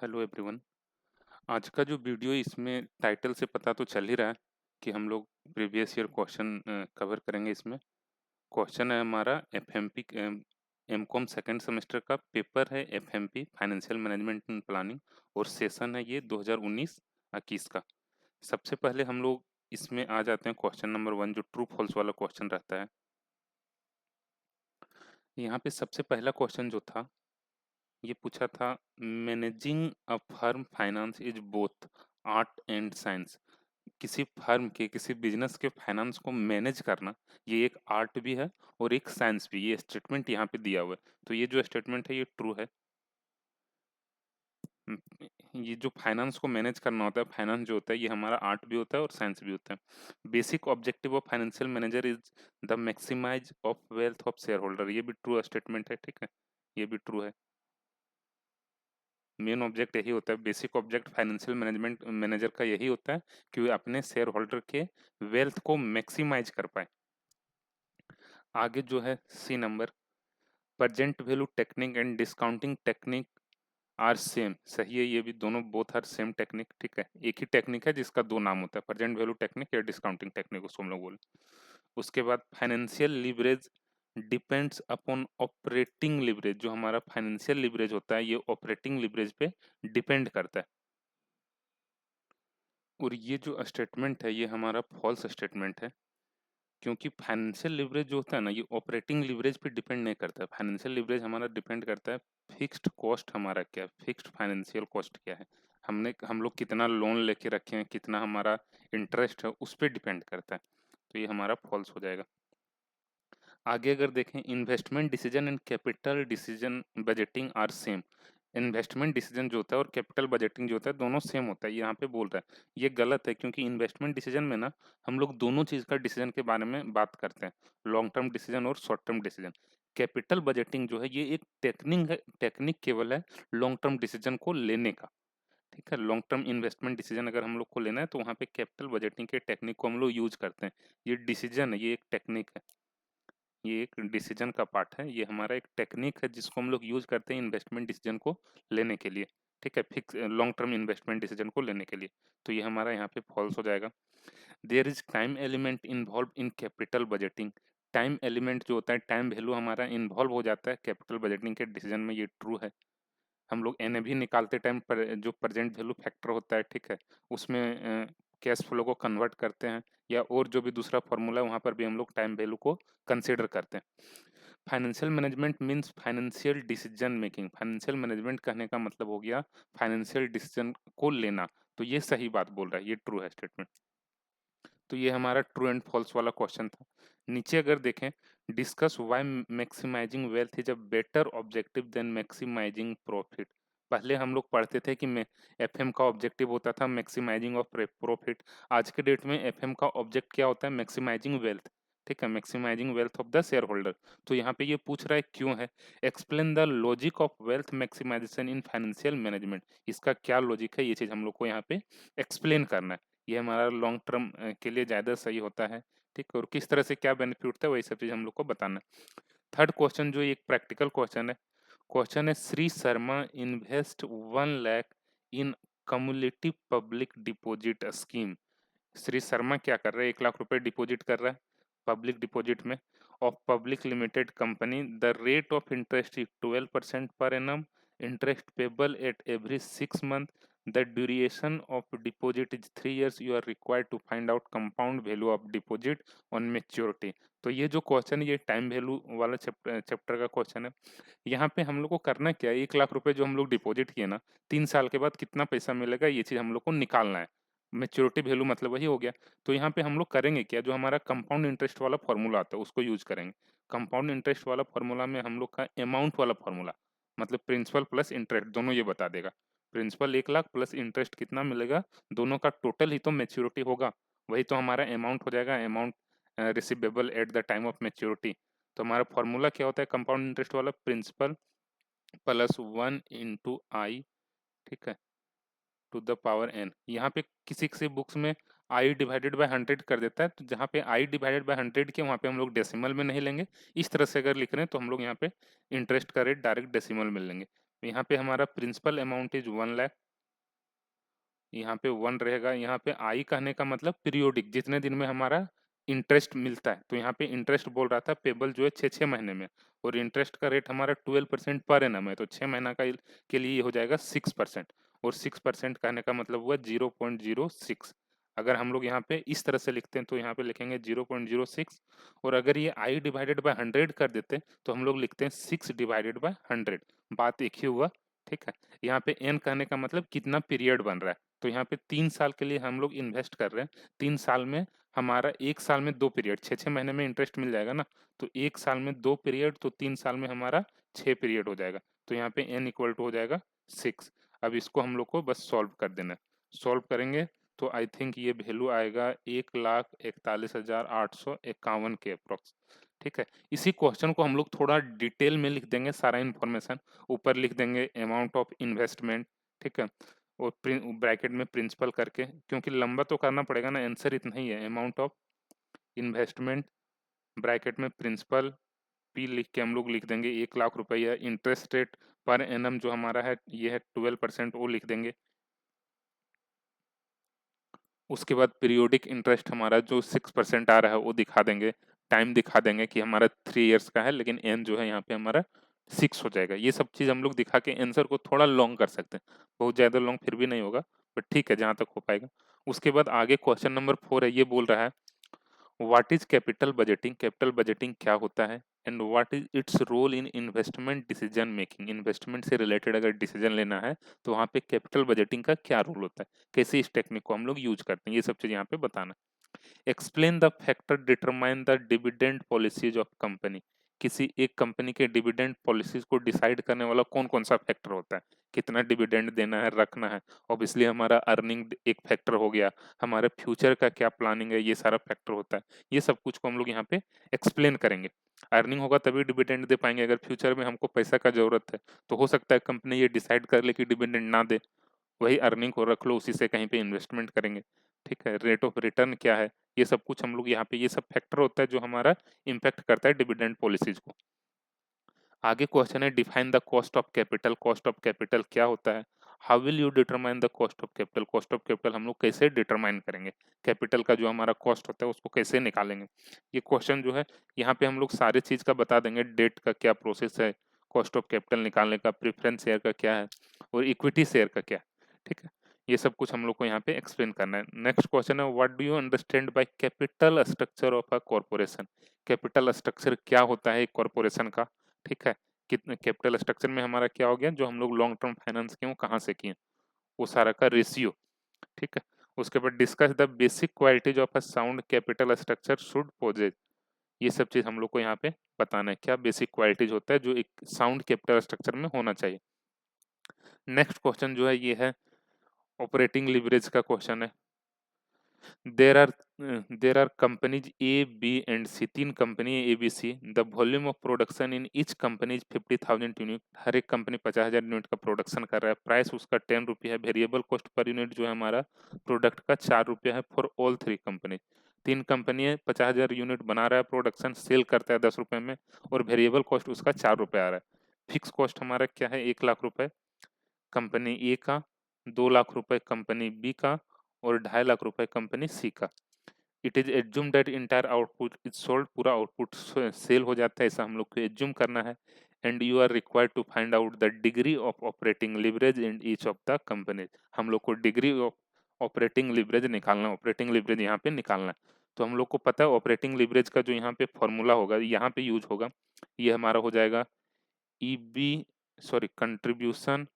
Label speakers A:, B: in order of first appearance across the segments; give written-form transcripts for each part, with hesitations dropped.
A: Hello everyone. आज का जो वीडियो इसमें टाइटल से पता तो चल ही रहा है कि हम लोग प्रीवियस ईयर क्वेश्चन कवर करेंगे। इसमें क्वेश्चन है हमारा एफएमपी एमकॉम सेकंड सेमेस्टर का पेपर है FMP financial management and planning और सेशन है ये 2019-21 का। सबसे पहले हम लोग इसमें आ जाते हैं क्वेश्चन नंबर 1 जो ट्रू फॉल्स वाला क्वेश्चन रहता है। यहाँ पे सबसे पहला क्वेश्चन जो था ये पूछा था managing a firm finance is both art and science. किसी फर्म के किसी बिजनेस के फाइनेंस को मैनेज करना ये एक आर्ट भी है और एक साइंस भी। ये स्टेटमेंट यहाँ पे दिया हुआ है तो ये जो स्टेटमेंट है ये ट्रू है। ये जो फाइनेंस को मैनेज करना होता है, फाइनेंस जो होता है ये हमारा आर्ट भी होता है और साइंस भी होता है। Basic objective of financial manager is the maximize of wealth of share holder. ये भी ट्रू स्टेटमेंट है, ठीक है, ये भी ट्रू है। मेन ऑब्जेक्ट यही होता है, basic object financial management manager का यही होता है कि वो अपने शेयर होल्डर के वेल्थ को मैक्सिमाइज कर पाए। आगे जो है C number, present value technique and discounting technique are same. सही है, ये भी दोनों बोथ आर सेम टेक्निक, ठीक है। एक ही टेक्निक है जिसका दो नाम होता है, प्रेजेंट वैल्यू टेक्निक या डिस्काउंटिंग टेक्निक उसको हम लोग बोले। उसके बाद financial leverage depends upon operating leverage. जो हमारा फाइनेंशियल लिवरेज होता है ये ऑपरेटिंग लिवरेज पे डिपेंड करता है। और ये जो स्टेटमेंट है ये हमारा फॉल्स स्टेटमेंट है, क्योंकि फाइनेंशियल लिवरेज जो होता है ना ये ऑपरेटिंग लिवरेज पे डिपेंड नहीं करता है। फाइनेंशियल लिवरेज हमारा डिपेंड करता है फिक्स्ड कॉस्ट हमारा क्या है, फिक्स्ड फाइनेंशियल कॉस्ट क्या है, हम लोग कितना लोन लेके रखे हैं, कितना हमारा इंटरेस्ट है, उस पर डिपेंड करता है। तो ये हमारा फॉल्स हो जाएगा। आगे अगर देखें, investment decision and capital decision budgeting are same. Investment decision जो होता है और कैपिटल बजटिंग जो होता है दोनों सेम होता है, यहाँ पे बोल रहा है। ये गलत है, क्योंकि इन्वेस्टमेंट डिसीजन में ना हम लोग दोनों चीज का डिसीजन के बारे में बात करते हैं, लॉन्ग टर्म डिसीजन और short term decision. Capital budgeting जो है ये एक टेक्निक है, टेक्निक केवल है लॉन्ग टर्म डिसीजन को लेने का, ठीक है। लॉन्ग टर्म इन्वेस्टमेंट डिसीजन अगर हम लोग को लेना है तो वहाँ पे कैपिटल बजटिंग के टेक्निक को हम लोग यूज करते हैं। ये डिसीजन है, ये एक टेक्निक है, ये एक डिसीजन का पार्ट है, ये हमारा एक टेक्निक है जिसको हम लोग यूज करते हैं इन्वेस्टमेंट डिसीजन को लेने के लिए, ठीक है, fix long term investment decision को लेने के लिए। तो ये हमारा यहाँ पे फॉल्स हो जाएगा। There is time element involve in capital budgeting. Time element जो होता है, टाइम वैल्यू हमारा इन्वॉल्व हो जाता है कैपिटल बजटिंग के डिसीजन में, ये ट्रू है। हम लोग एनएवी निकालते टाइम पर जो प्रेजेंट वैल्यू फैक्टर होता है, ठीक है, उसमें कैश फ्लो को कन्वर्ट करते हैं, या और जो भी दूसरा फॉर्मूला है वहाँ पर भी हम लोग टाइम वैल्यू को कंसिडर करते हैं। Financial management means financial decision making. Financial management कहने का मतलब हो गया फाइनेंशियल डिसीजन को लेना। तो ये सही बात बोल रहा है, ये ट्रू है स्टेटमेंट। तो ये हमारा ट्रू एंड फॉल्स वाला क्वेश्चन था। नीचे अगर देखें, discuss why maximizing wealth is a better objective than maximizing profit. पहले हम लोग पढ़ते थे कि एफएम का ऑब्जेक्टिव होता था मैक्सिमाइजिंग ऑफ प्रॉफिट। आज के डेट में एफएम का ऑब्जेक्ट क्या होता है, मैक्सिमाइजिंग वेल्थ, ठीक है, maximizing wealth of the share holder. तो यहाँ पे ये पूछ रहा है क्यों है, explain the logic of wealth maximization in financial management. इसका क्या लॉजिक है, ये चीज हम लोग को यहाँ पे एक्सप्लेन करना है। ये हमारा लॉन्ग टर्म के लिए ज़्यादा सही होता है, ठीक है, और किस तरह से क्या बेनिफिट होता है वही सब चीज़ हम लोग को बताना है। थर्ड क्वेश्चन जो एक प्रैक्टिकल क्वेश्चन है, क्वेश्चन है Shri Sharma invest 1 lakh in cumulative public deposit scheme. Shri Sharma क्या कर रहे हैं, 1 लाख रुपए डिपॉजिट कर रहा है पब्लिक डिपॉजिट में of public limited company. The rate of interest is 12% per annum, interest payable at every 6 month, the duration of deposit is 3 years, you are required to find out compound value of deposit on maturity. तो ये जो question है ये time value वाला chapter का question है। यहाँ पे हम लोग को करना क्या है, 1 लाख रुपए जो हम लोग डिपॉजिट किए ना, 3 साल के बाद कितना पैसा मिलेगा ये चीज हम लोग को निकालना है। मेच्योरिटी वैल्यू मतलब वही हो गया। तो यहाँ पे हम लोग करेंगे क्या, जो हमारा कंपाउंड इंटरेस्ट वाला फॉर्मूला आता है उसको यूज करेंगे। कंपाउंड इंटरेस्ट वाला फॉर्मूला में हम लोग का अमाउंट वाला फॉर्मूला मतलब प्रिंसिपल प्लस इंटरेस्ट दोनों ये बता देगा। प्रिंसिपल 1 लाख प्लस इंटरेस्ट कितना मिलेगा, दोनों का टोटल ही तो मेच्योरिटी होगा, वही तो हमारा अमाउंट हो जाएगा, amount receivable at the time of maturity. तो हमारा फॉर्मूला क्या होता है कंपाउंड इंटरेस्ट वाला, प्रिंसिपल प्लस 1 × I, ठीक है, टू द पावर एन। यहाँ पे किसी किसी बुक्स में आई डिवाइडेड बाय 100 कर देता है, तो जहाँ पे आई डिवाइडेड बाय 100 के वहाँ पे हम लोग डेसिमल में नहीं लेंगे। इस तरह से अगर लिख रहे हैं तो हम लोग यहाँ पे इंटरेस्ट का रेट डायरेक्ट डेसिमल में लेंगे। यहाँ पे हमारा प्रिंसिपल अमाउंट इज 1 लाख, यहाँ पे 1 रहेगा। यहाँ पे आई कहने का मतलब पीरियोडिक, जितने दिन में हमारा इंटरेस्ट मिलता है। तो यहाँ पे इंटरेस्ट बोल रहा था पेबल जो है 6-6 महीने में, और इंटरेस्ट का रेट हमारा 12% पर एनम है, तो 6 महीना का के लिए ये हो जाएगा 6%, और 6% कहने का मतलब हुआ 0.06। अगर हम लोग यहाँ पे इस तरह से लिखते हैं तो यहाँ पे लिखेंगे 0.06, और अगर ये आई डिवाइडेड बाय 100 कर देते हैं तो हम लोग लिखते हैं 6 डिवाइडेड बाय 100। बात एक ही हुआ, ठीक है। यहाँ पे एन कहने का मतलब कितना पीरियड बन रहा है, तो यहाँ पे 3 साल के लिए हम लोग इन्वेस्ट कर रहे हैं। 3 साल में हमारा 1 साल में 2 पीरियड, 6-6 महीने में इंटरेस्ट मिल जाएगा ना, तो 1 साल में 2 पीरियड, तो 3 साल में हमारा 6 पीरियड हो जाएगा। तो यहाँ पे एन इक्वल टू हो जाएगा 6। अब इसको हम लोग को बस सॉल्व कर देना है। सॉल्व करेंगे तो आई थिंक ये वैल्यू आएगा 1,41,851 के अप्रोक्स, ठीक है। इसी क्वेश्चन को हम लोग थोड़ा डिटेल में लिख देंगे, सारा इन्फॉर्मेशन ऊपर लिख देंगे, अमाउंट ऑफ इन्वेस्टमेंट, ठीक है, और ब्रैकेट में प्रिंसिपल करके, क्योंकि लंबा तो करना पड़ेगा ना, आंसर इतना ही है। अमाउंट ऑफ इन्वेस्टमेंट ब्रैकेट में प्रिंसिपल पी लिख के हम लोग लिख देंगे 1 लाख रुपया। इंटरेस्ट रेट पर एनम जो हमारा है ये है 12%, वो लिख देंगे। उसके बाद पीरियोडिक इंटरेस्ट हमारा जो 6% आ रहा है वो दिखा देंगे, टाइम दिखा देंगे कि हमारा 3 इयर्स का है, लेकिन एन जो है यहाँ पे हमारा 6 हो जाएगा। ये सब चीज़ हम लोग दिखा के आंसर को थोड़ा लॉन्ग कर सकते हैं, बहुत ज़्यादा लॉन्ग फिर भी नहीं होगा, बट ठीक है जहाँ तक हो पाएगा। उसके बाद आगे क्वेश्चन नंबर 4 है, ये बोल रहा है what is capital budgeting, capital budgeting क्या होता है, and what is its role in investment decision making. Investment से रिलेटेड अगर डिसीजन लेना है तो वहाँ पे कैपिटल बजटिंग का क्या रोल होता है, कैसे इस टेक्निक को हम लोग यूज करते हैं, ये सब चीज़ यहाँ पे बताना। Explain the factor determine the dividend policies of company. किसी एक कंपनी के डिविडेंड पॉलिसीज को डिसाइड करने वाला कौन कौन सा फैक्टर होता है, कितना डिविडेंड देना है, रखना है। ऑब्वियसली हमारा अर्निंग एक फैक्टर हो गया, हमारे फ्यूचर का क्या प्लानिंग है, ये सारा फैक्टर होता है। ये सब कुछ को हम लोग यहाँ पे एक्सप्लेन करेंगे। अर्निंग होगा तभी डिविडेंड दे पाएंगे। अगर फ्यूचर में हमको पैसा का जरूरत है तो हो सकता है कंपनी ये डिसाइड कर ले कि डिविडेंड ना दे, वही अर्निंग को रख लो, उसी से कहीं पे इन्वेस्टमेंट करेंगे, ठीक है। रेट ऑफ रिटर्न क्या है, ये सब कुछ हम लोग यहाँ पे, ये सब फैक्टर होता है जो हमारा इम्पैक्ट करता है डिविडेंड पॉलिसीज को। आगे क्वेश्चन है define the cost of capital. Cost of capital क्या होता है, how will you determine the cost of capital. Cost of capital हम लोग कैसे डिटरमाइन करेंगे, कैपिटल का जो हमारा कॉस्ट होता है उसको कैसे निकालेंगे। ये क्वेश्चन जो है यहाँ पे हम लोग सारे चीज का बता देंगे, डेट का क्या प्रोसेस है, कॉस्ट ऑफ कैपिटल निकालने का, प्रेफरेंस शेयर का क्या है, और इक्विटी शेयर का क्या है, ठीक है। ये सब कुछ हम लोग को यहाँ पे एक्सप्लेन करना है। नेक्स्ट क्वेश्चन है what do you understand by capital structure of a corporation. Capital structure क्या होता है एक कॉर्पोरेशन का, ठीक है। कितने कैपिटल स्ट्रक्चर में हमारा क्या हो गया, जो हम लोग लॉन्ग टर्म फाइनेंस किए वो कहाँ से किए, वो सारा का रेशियो, ठीक है। उसके बाद discuss the basic qualities of a sound capital structure should possess. ये सब चीज हम लोग को यहाँ पे बताना है, क्या बेसिक क्वालिटीज होता है जो एक साउंड कैपिटल स्ट्रक्चर में होना चाहिए। नेक्स्ट क्वेश्चन जो है ये है ऑपरेटिंग लिवरेज का क्वेश्चन है। There are there are companies A B and C, तीन कंपनी है A B C. The volume of production in each company is 50,000 unit. हर एक कंपनी 50,000 यूनिट का प्रोडक्शन कर रहा है। प्राइस उसका 10 रुपये है। वेरिएबल कॉस्ट पर यूनिट जो है हमारा प्रोडक्ट का 4 रुपये है फॉर ऑल थ्री कंपनी। तीन कंपनी है, 50,000 यूनिट बना रहा है, प्रोडक्शन सेल करता है 10 रुपये में, और वेरिएबल कॉस्ट उसका 4 रुपये आ रहा है। फिक्स कॉस्ट हमारा क्या है, 1 लाख रुपए कंपनी ए का, 2 लाख रुपए कंपनी बी का, और 2.5 लाख रुपए कंपनी सी का। It is assume that entire output is sold. पूरा आउटपुट सेल हो जाता है, ऐसा हम लोग को एज्यूम करना है। And you are required to find out the degree of operating leverage in each of the company. हम लोग को डिग्री ऑफ ऑपरेटिंग लिवरेज निकालना, ऑपरेटिंग लिवरेज यहाँ पे निकालना है। तो हम लोग को पता है ऑपरेटिंग लिवरेज का जो यहाँ पे फॉर्मूला होगा, यहाँ पे यूज होगा, ये हमारा हो जाएगा E B, sorry, contribution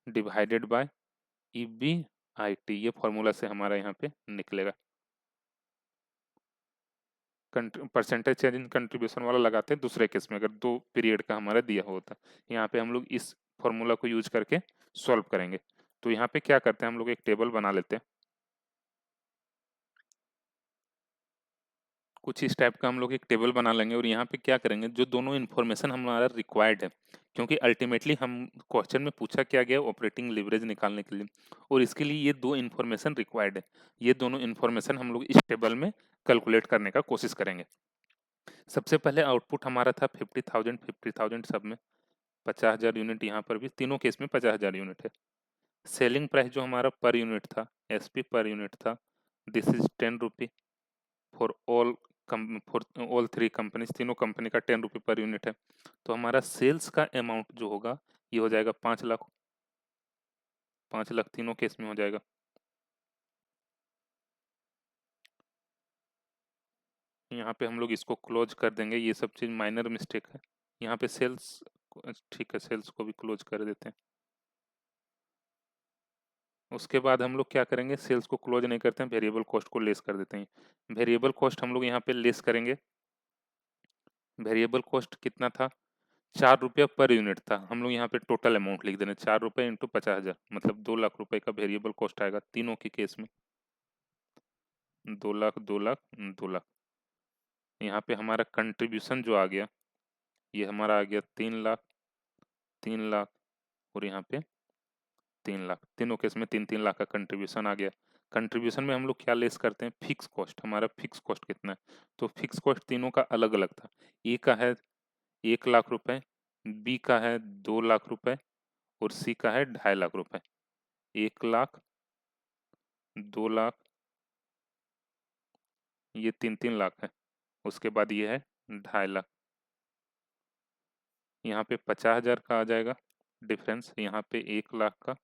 A: divided by E B I T. ये फॉर्मूला से हमारा यहाँ पे निकलेगा। परसेंटेज चेंज इन कंट्रीब्यूशन वाला लगाते हैं दूसरे केस में, अगर 2 पीरियड का हमारा दिया होता है। यहाँ पे हम लोग इस फॉर्मूला को यूज करके सॉल्व करेंगे। तो यहाँ पे क्या करते हैं, हम लोग एक टेबल बना लेते हैं कुछ इस टाइप का। हम लोग एक टेबल बना लेंगे और यहाँ पे क्या करेंगे, जो दोनों इन्फॉर्मेशन हमारा रिक्वायर्ड है, क्योंकि अल्टीमेटली हम क्वेश्चन में पूछा क्या गया, ऑपरेटिंग लिवरेज निकालने के लिए, और इसके लिए ये दो इन्फॉर्मेशन रिक्वायर्ड है। ये दोनों इन्फॉर्मेशन हम लोग इस टेबल में कैलकुलेट करने का कोशिश करेंगे। सबसे पहले आउटपुट हमारा था 50,000, 50,000 सब में, 50,000 यूनिट, यहाँ पर भी तीनों केस में 50,000 यूनिट है। सेलिंग प्राइस जो हमारा पर यूनिट था, एसपी पर यूनिट था, this is 10 rupee for all three companies, तीनों कंपनी का 10 रुपी पर यूनिट है। तो हमारा सेल्स का अमाउंट जो होगा ये हो जाएगा 5 लाख, 5 लाख तीनों केस में हो जाएगा। यहाँ पे हम लोग इसको क्लोज कर देंगे, ये सब चीज़ माइनर मिस्टेक है। यहाँ पे सेल्स, ठीक है सेल्स को भी क्लोज कर देते हैं। उसके बाद हम लोग क्या करेंगे, सेल्स को क्लोज नहीं करते हैं, वेरिएबल कॉस्ट को लेस कर देते हैं। वेरिएबल कॉस्ट हम लोग यहाँ पे लेस करेंगे। वेरिएबल कॉस्ट कितना था, 4 रुपया पर यूनिट था। हम लोग यहाँ पे टोटल अमाउंट लिख देना, 4 रुपये इंटू 50,000, मतलब 2 लाख रुपए का वेरिएबल कॉस्ट आएगा तीनों के केस में। 2 लाख 2 लाख 2 लाख। यहाँ पे हमारा कंट्रीब्यूशन जो आ गया, ये हमारा आ गया 3 लाख 3 लाख, और यहाँ पे 3 लाख, तीनों केस में 3-3 लाख का कंट्रीब्यूशन आ गया। कंट्रीब्यूशन में हम लोग क्या लेस करते हैं, फिक्स कॉस्ट। हमारा फिक्स कॉस्ट कितना है, तो फिक्स कॉस्ट तीनों का अलग अलग था। ए का है 1 लाख रुपए, बी का है 2 लाख रुपए, और सी का है 2.5 लाख रुपए। 1 लाख, 2 लाख, ये 3-3 लाख है। उसके बाद ये है 2.5 लाख। यहाँ पे 50,000 का आ जाएगा डिफरेंस, यहाँ पे 1 लाख का,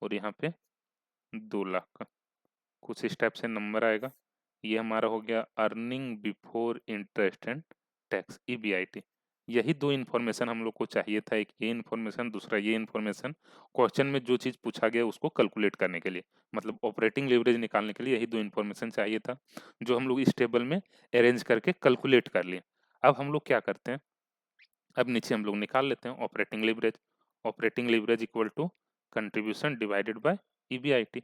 A: और यहाँ पे 2 लाख का। कुछ इस टाइप से नंबर आएगा। ये हमारा हो गया earning before interest and tax, EBIT. यही दो इन्फॉर्मेशन हम लोग को चाहिए था, एक ये इन्फॉर्मेशन, दूसरा ये इन्फॉर्मेशन। क्वेश्चन में जो चीज़ पूछा गया उसको कैलकुलेट करने के लिए, मतलब ऑपरेटिंग लेवरेज निकालने के लिए यही दो इन्फॉर्मेशन चाहिए था, जो हम लोग इस टेबल में अरेंज करके कैलकुलेट कर लिए। अब हम लोग क्या करते हैं, अब नीचे हम लोग निकाल लेते हैं operating leverage. Operating leverage equal to contribution divided by EBIT.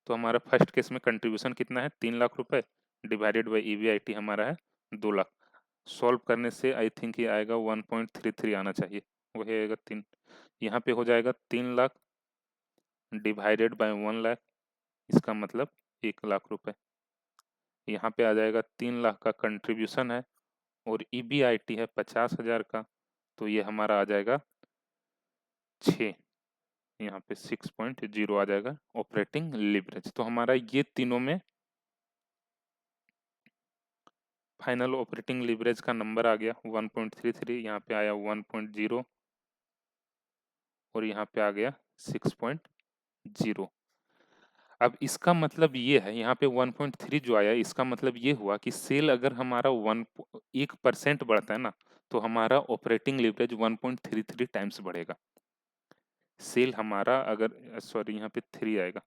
A: तो हमारा फर्स्ट केस में कंट्रीब्यूशन कितना है, 3 लाख रुपए, डिवाइडेड बाई ईबीआईटी हमारा है 2 लाख। सॉल्व करने से आई थिंक ये आएगा 1.33 आना चाहिए, वही आएगा 3। यहाँ पे हो जाएगा 3 लाख डिवाइडेड बाय 1 लाख, इसका मतलब 1 लाख रुपए। यहाँ पे आ जाएगा 3 लाख का कंट्रीब्यूशन है, और ईबीआईटी है 50,000 का, तो ये हमारा आ जाएगा 6, यहाँ पे 6.0 आ जाएगा ऑपरेटिंग लिवरेज। तो हमारा ये तीनों में फाइनल ऑपरेटिंग लिवरेज का नंबर आ गया 1.33, यहाँ पे आया 1.0, और यहाँ पे आ गया 6.0। अब इसका मतलब ये है, यहाँ पे 1.3 जो आया, इसका मतलब ये हुआ कि सेल अगर हमारा 1% बढ़ता है ना, तो हमारा ऑपरेटिंग लिवरेज 1.33 टाइम्स बढ़ेगा। सेल हमारा अगर, सॉरी यहाँ पे 3 आएगा,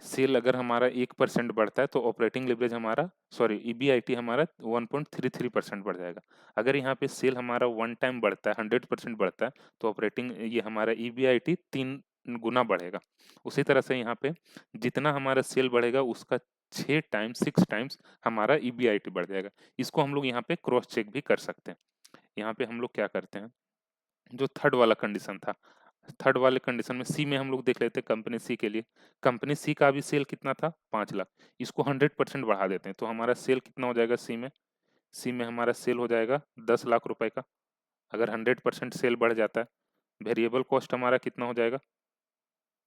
A: सेल अगर हमारा 1% बढ़ता है तो ऑपरेटिंग लिवरेज हमारा, सॉरी ईबीआईटी हमारा 1.33% बढ़ जाएगा। अगर यहाँ पे सेल हमारा 1 टाइम बढ़ता है, 100% बढ़ता है, तो ऑपरेटिंग ये हमारा ईबीआईटी 3 गुना बढ़ेगा। उसी तरह से यहाँ पे जितना हमारा सेल बढ़ेगा उसका 6 टाइम्स 6 टाइम्स हमारा ईबीआईटी बढ़ जाएगा। इसको हम लोग यहाँ पे क्रॉस चेक भी कर सकते हैं। यहाँ पे हम लोग क्या करते हैं, जो थर्ड वाला कंडीशन था, थर्ड वाले कंडीशन में सी में हम लोग देख लेते हैं कंपनी सी के लिए। कंपनी सी का भी सेल कितना था, 5 लाख। इसको 100% बढ़ा देते हैं, तो हमारा सेल कितना हो जाएगा सी में, सी में हमारा सेल हो जाएगा 10 लाख रुपए का। अगर 100% सेल बढ़ जाता है, वेरिएबल कॉस्ट हमारा कितना हो जाएगा,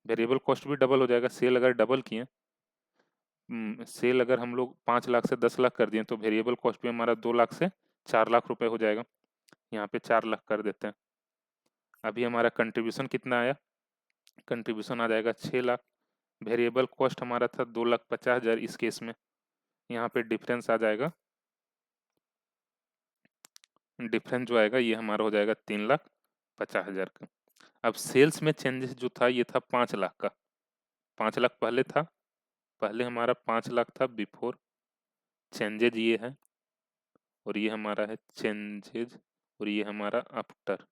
A: वेरिएबल कॉस्ट भी डबल हो जाएगा। सेल अगर डबल किए, सेल अगर हम लोग 5 लाख से 10 लाख कर दिए, तो वेरिएबल कॉस्ट भी हमारा 2 लाख से 4 लाख रुपए हो जाएगा। यहाँ पे 4 लाख कर देते हैं। अभी हमारा कंट्रीब्यूशन कितना आया, कंट्रीब्यूशन आ जाएगा 6 लाख। वेरिएबल कॉस्ट हमारा था 2,50,000 इस केस में, यहाँ पे डिफरेंस आ जाएगा, डिफरेंस जो आएगा ये हमारा हो जाएगा 3,50,000 का। अब सेल्स में चेंजेस जो था ये था 5 लाख का, 5 लाख पहले था, पहले हमारा 5 लाख था बिफोर, चेंजेज ये है, और ये हमारा है चेंजेज, और ये हमारा आफ्टर,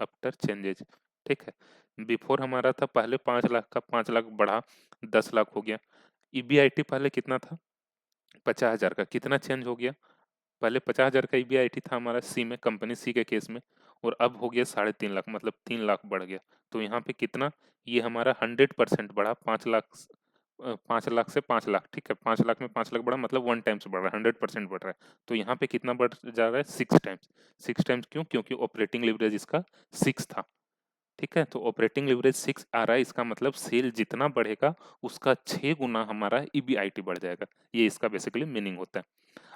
A: आफ्टर चेंजेज। ठीक है, बिफोर हमारा था पहले 5 लाख का, 5 लाख बढ़ा 10 लाख हो गया। ईबीआईटी पहले कितना था, 50,000 का, कितना चेंज हो गया, पहले 50,000 का ईबीआईटी था हमारा सी में, कंपनी सी के केस में, और अब हो गया 3.5 लाख, मतलब 3 लाख बढ़ गया। तो यहाँ पे कितना, ये हमारा 100% बढ़ा, 5 लाख 5 लाख से 5 लाख, ठीक है, 5 लाख में 5 लाख बढ़ा मतलब 1 टाइम्स बढ़ रहा है, 100% बढ़ रहा है। तो यहाँ पे कितना बढ़ जा रहा है? 6 टाइम्स। 6 टाइम्स क्यों? क्योंकि ऑपरेटिंग लीवरेज इसका 6 था, ठीक है। तो ऑपरेटिंग लीवरेज 6 आ रहा है, इसका मतलब सेल जितना बढ़ेगा उसका 6 गुना हमारा ईबीआईटी बढ़ जाएगा। ये इसका बेसिकली मीनिंग होता है।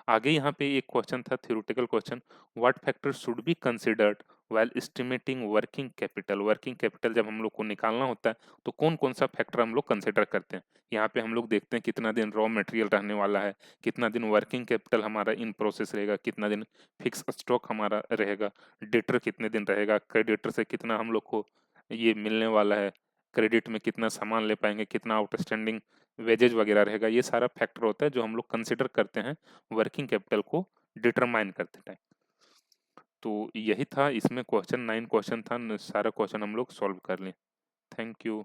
A: आगे यहाँ पे एक क्वेश्चन था, theoretical question, what factor should be considered while estimating working capital. Working capital जब हम लोग को निकालना होता है तो कौन कौन सा फैक्टर हम लोग कंसिडर करते हैं? यहाँ पे हम लोग देखते हैं कितना दिन रॉ मटेरियल रहने वाला है, कितना दिन वर्किंग कैपिटल हमारा इन प्रोसेस रहेगा, कितना दिन फिक्स स्टॉक हमारा रहेगा, डेटर कितने दिन रहेगा, क्रेडिटर से कितना हम लोग को ये मिलने वाला है, क्रेडिट में कितना सामान ले पाएंगे, कितना आउटस्टैंडिंग वेजेज वगैरह रहेगा। ये सारा फैक्टर होता है जो हम लोग कंसिडर करते हैं वर्किंग कैपिटल को डिटरमाइन करते टाइम। तो यही था इसमें क्वेश्चन, 9 क्वेश्चन था, सारा क्वेश्चन हम लोग सॉल्व कर लिए। Thank you.